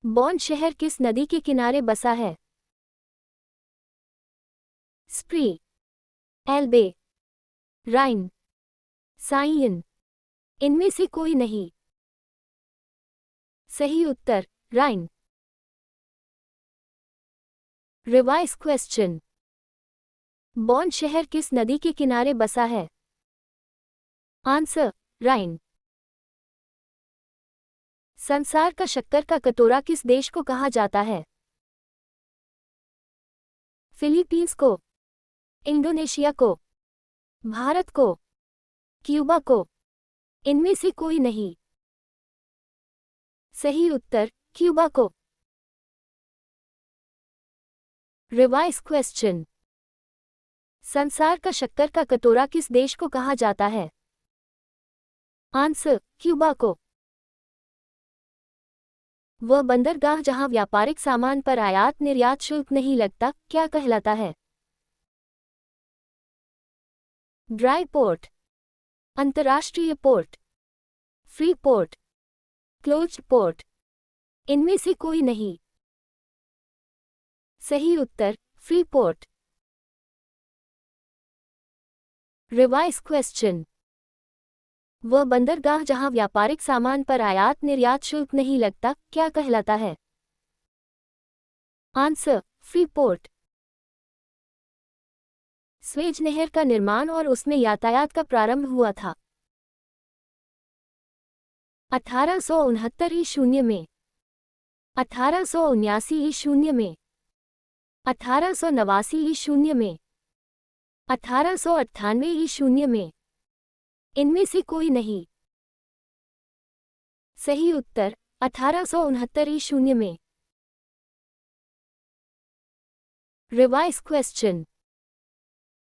बॉन शहर किस नदी के किनारे बसा है? स्प्री, एल्बे, राइन, साइन। इनमें से कोई नहीं। सही उत्तर राइन। Revise question. बॉन शहर किस नदी के किनारे बसा है? आंसर राइन। संसार का शक्कर का कटोरा किस देश को कहा जाता है? फिलीपींस को, इंडोनेशिया को, भारत को, क्यूबा को। इनमें से कोई नहीं। सही उत्तर क्यूबा को। Revise question. संसार का शक्कर का कटोरा किस देश को कहा जाता है? आंसर क्यूबा को। वह बंदरगाह जहां व्यापारिक सामान पर आयात निर्यात शुल्क नहीं लगता, क्या कहलाता है? ड्राई पोर्ट, अंतर्राष्ट्रीय port, free port, closed port. इनमें से कोई नहीं। सही उत्तर फ्री पोर्ट। Revise question. वह बंदरगाह जहां व्यापारिक सामान पर आयात निर्यात शुल्क नहीं लगता, क्या कहलाता है? Answer free port. स्वेज नहर का निर्माण और उसमें यातायात का प्रारंभ हुआ था? 1869 ईशून्य में, 1879 ईशून्य में, 1889 ईशून्य में, 1898 ईशून्य में। इनमें से कोई नहीं। सही उत्तर 1869 ईशून्य में। Revise question.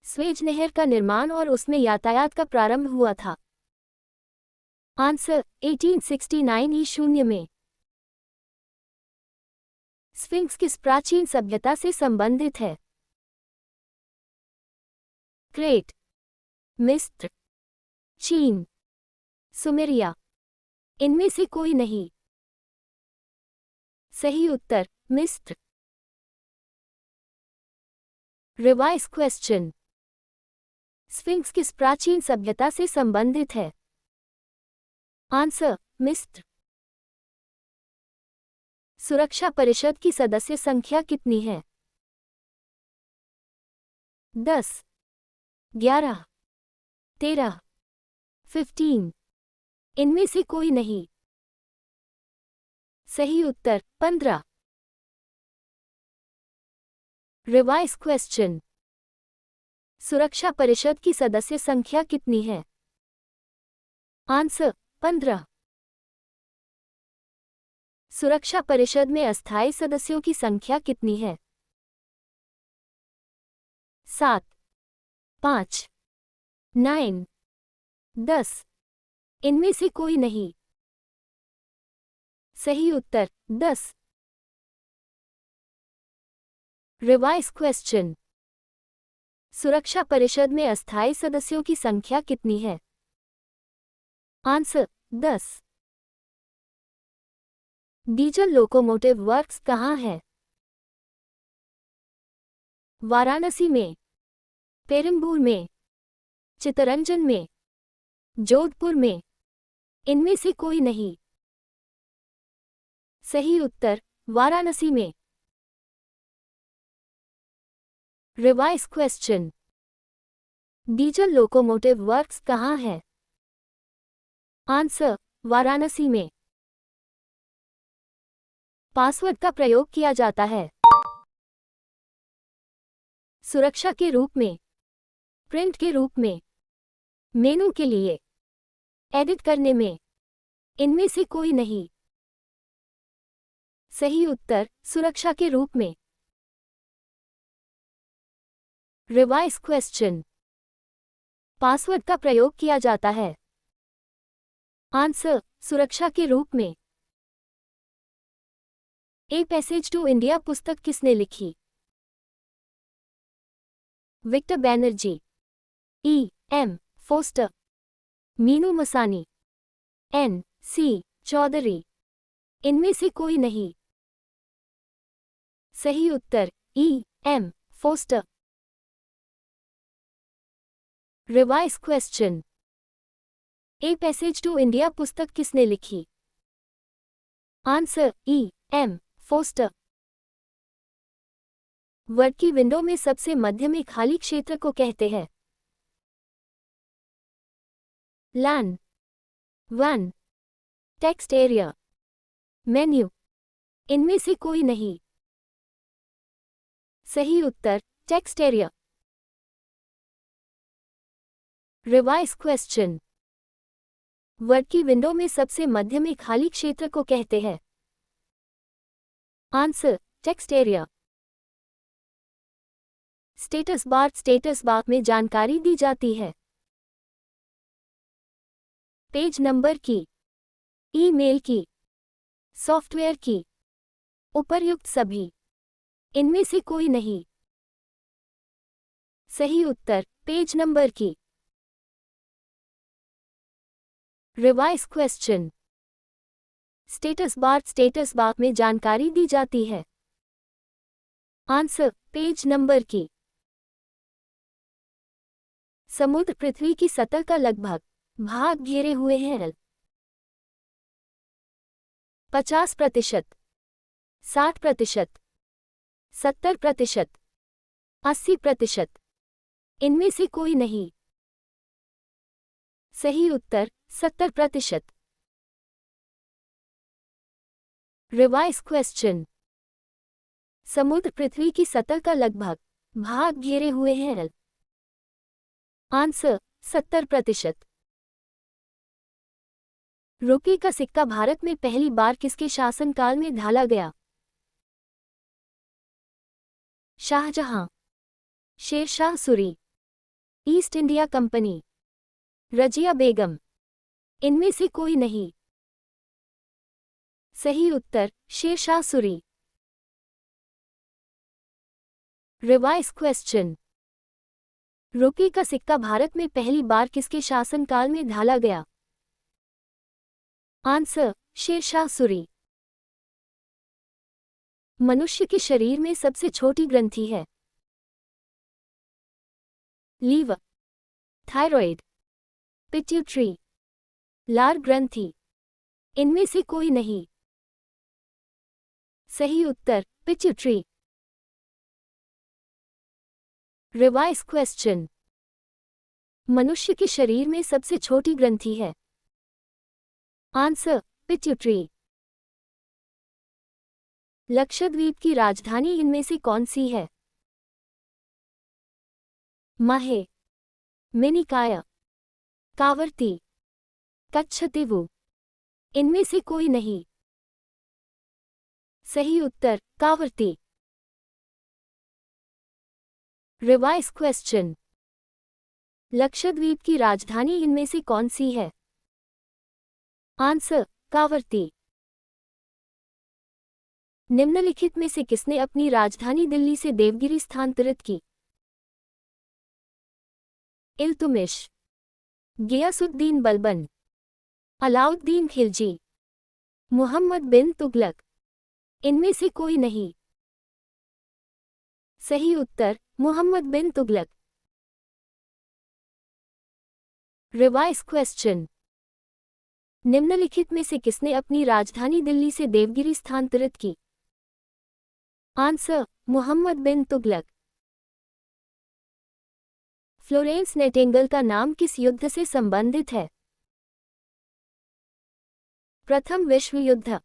स्वेज नहर का निर्माण और उसमें यातायात का प्रारंभ हुआ था? आंसर 1869 ईशून्य में। स्फिंक्स किस प्राचीन सभ्यता से संबंधित है? क्रेट, मिस्र, चीन, सुमेरिया। इनमें से कोई नहीं। सही उत्तर मिस्र। Revise question. स्फिंक्स किस प्राचीन सभ्यता से संबंधित है? आंसर मिस्र। सुरक्षा परिषद की सदस्य संख्या कितनी है? 10, 11, 13, 15। इनमें से कोई नहीं। सही उत्तर 15। Revise question. सुरक्षा परिषद की सदस्य संख्या कितनी है? आंसर 15। सुरक्षा परिषद में अस्थायी सदस्यों की संख्या कितनी है? 7, 5, 9, 10। इनमें से कोई नहीं। सही उत्तर 10। Revise question. सुरक्षा परिषद में अस्थायी सदस्यों की संख्या कितनी है? आंसर 10। डीजल लोकोमोटिव वर्क्स कहाँ है? वाराणसी में, पेरम्बूर में, चित्तरंजन में, जोधपुर में। इनमें से कोई नहीं। सही उत्तर वाराणसी में। Revise question. Diesel locomotive works कहाँ है? आंसर वाराणसी में। पासवर्ड का प्रयोग किया जाता है? सुरक्षा के रूप में, प्रिंट के रूप में, मेनू के लिए, एडिट करने में। इनमें से कोई नहीं। सही उत्तर सुरक्षा के रूप में। Revise question. पासवर्ड का प्रयोग किया जाता है? आंसर सुरक्षा के रूप में। ए पैसेज टू इंडिया पुस्तक किसने लिखी? Victor Banerjee, E M Forster, Minoo Masani, N C Chaudhuri. इनमें से कोई नहीं। सही उत्तर E.M. Forster. Revise question. A passage to India पुस्तक किसने लिखी? Answer E.M. फोस्टर। वर्ड की विंडो में सबसे मध्य में खाली क्षेत्र को कहते हैं? LAN, one, text area, menu. इनमें से कोई नहीं। सही उत्तर text area. Revise question. Word की विंडो में सबसे मध्य में खाली क्षेत्र को कहते हैं? Answer text area. Status bar में जानकारी दी जाती है? पेज नंबर की, ईमेल की, सॉफ्टवेयर की, उपर्युक्त सभी। इनमें से कोई नहीं। सही उत्तर पेज नंबर की। Revise question. स्टेटस बार में जानकारी दी जाती है? आंसर पेज नंबर की। समुद्र पृथ्वी की सतह का लगभग भाग घेरे हुए हैं? 50%, 60%, 70%, 80%। इनमें से कोई नहीं। सही उत्तर 70%। Revise question. समुद्र पृथ्वी की सतह का लगभग भाग घेरे हुए हैं? आंसर 70%। रुपये का सिक्का भारत में पहली बार किसके शासनकाल में ढाला गया? Shah Jahan, Sher Shah Suri, East India Company, Razia Begum. इनमें से कोई नहीं। सही उत्तर शेरशाह सूरी। Revise question. रुपये का सिक्का भारत में पहली बार किसके शासनकाल में ढाला गया? आंसर शेरशाह सूरी। मनुष्य के शरीर में सबसे छोटी ग्रंथि है? लीवर, थायराइड, पिट्यूटरी, लार ग्रंथि। इनमें से कोई नहीं। सही उत्तर पिट्यूटरी। Revise question. मनुष्य के शरीर में सबसे छोटी ग्रंथि है? Answer pituitary. लक्षद्वीप की राजधानी इनमें से कौन सी है? माहे, मिनिकाय, कावर्ती, कच्छतिवु। इनमें से कोई नहीं। सही उत्तर कावर्ती। Revise question. लक्षद्वीप की राजधानी इनमें से कौन सी है? आंसर कावर्ती। निम्नलिखित में से किसने अपनी राजधानी दिल्ली से देवगिरी स्थानांतरित की? इल्तुमिश, गियासुद्दीन बलबन, अलाउद्दीन खिलजी, मुहम्मद बिन तुगलक। इनमें से कोई नहीं। सही उत्तर मुहम्मद बिन तुगलक। Revise question. निम्नलिखित में से किसने अपनी राजधानी दिल्ली से देवगिरी स्थानांतरित की? Answer Muhammad bin Tughlaq. Florence Nightingale का नाम किस युद्ध से संबंधित है? प्रथम विश्व युद्ध,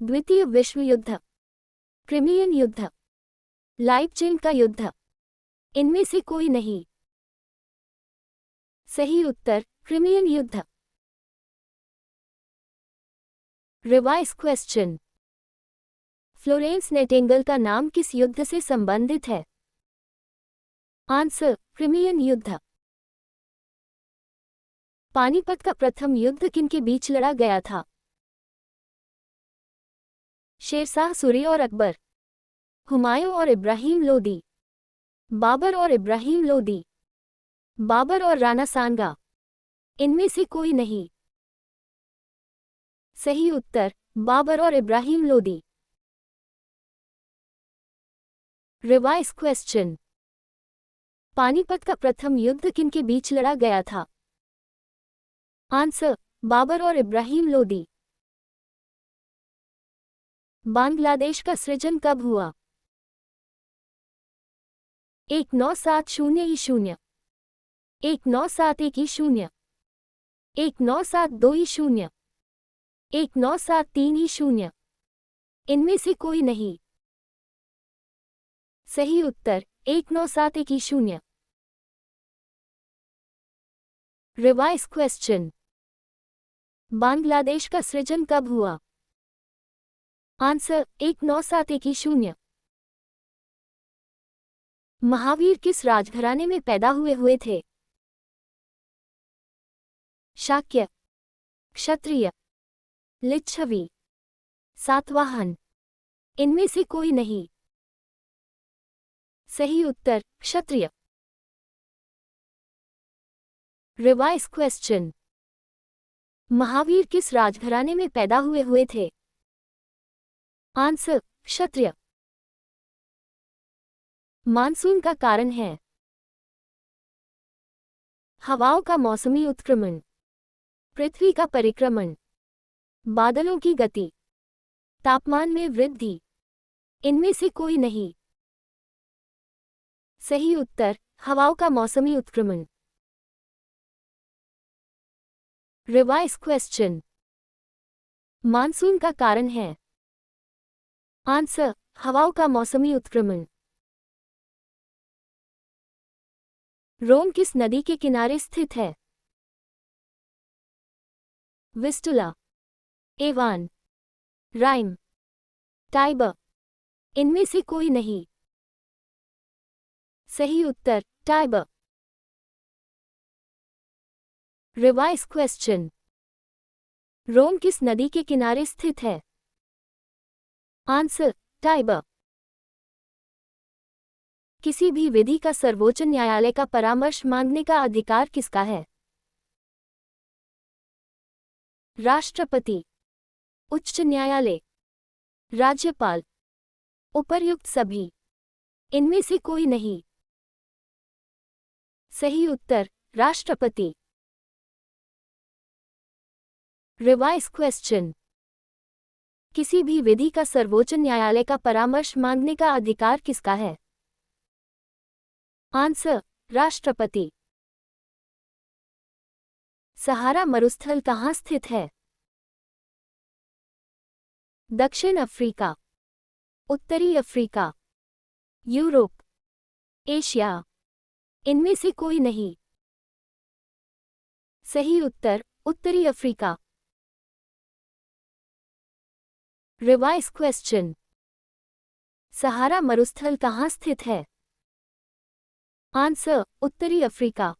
द्वितीय विश्व युद्ध, क्रिमियन युद्ध, लाइपचिग का युद्ध। इनमें से कोई नहीं। सही उत्तर क्रिमियन युद्ध। Revise question. फ्लोरेंस नाइटिंगेल का नाम किस युद्ध से संबंधित है? आंसर क्रिमियन युद्ध। पानीपत का प्रथम युद्ध किनके बीच लड़ा गया था? शेरशाह सूरी और अकबर, हुमायूं और इब्राहिम लोदी, बाबर और इब्राहिम लोदी, बाबर और राणा सांगा। इनमें से कोई नहीं। सही उत्तर बाबर और इब्राहिम लोदी। Revise question. पानीपत का प्रथम युद्ध किनके बीच लड़ा गया था? आंसर, बाबर और इब्राहिम लोदी। बांग्लादेश का सृजन कब हुआ? 1970 1971 1972 1973 इनमें से कोई नहीं। सही उत्तर 1971। Revise question. बांग्लादेश का सृजन कब हुआ? आंसर, 1971। महावीर किस राजघराने में पैदा हुए थे? शाक्य, क्षत्रिय, लिच्छवी, सातवाहन इनमें से कोई नहीं। सही उत्तर क्षत्रिय। Revise question. महावीर किस राजघराने में पैदा हुए थे? आंसर, क्षत्रिय। मानसून का कारण है? हवाओं का मौसमी उत्क्रमण, पृथ्वी का परिक्रमण, बादलों की गति, तापमान में वृद्धि इनमें से कोई नहीं। सही उत्तर हवाओं का मौसमी उत्क्रमण। Revise question. मानसून का कारण है? आंसर, हवाओं का मौसमी उत्क्रमण। रोम किस नदी के किनारे स्थित है? विस्टुला, एवान, राइन, टाइबर इनमें से कोई नहीं। सही उत्तर टाइबर। Revise question. रोम किस नदी के किनारे स्थित है? Answer, Tiber. किसी भी विधि का सर्वोच्च न्यायालय का परामर्श मांगने का अधिकार किसका है? राष्ट्रपति, उच्च न्यायालय, राज्यपाल, उपर्युक्त सभी इनमें से कोई नहीं। सही उत्तर राष्ट्रपति। Revise question. किसी भी विधि का सर्वोच्च न्यायालय का परामर्श मांगने का अधिकार किसका है? आंसर, राष्ट्रपति। सहारा मरुस्थल कहाँ स्थित है? दक्षिण अफ्रीका, उत्तरी अफ्रीका, यूरोप, एशिया इनमें से कोई नहीं। सही उत्तर उत्तरी अफ्रीका। Revise question. सहारा मरुस्थल कहाँ स्थित है? आंसर, उत्तरी अफ्रीका।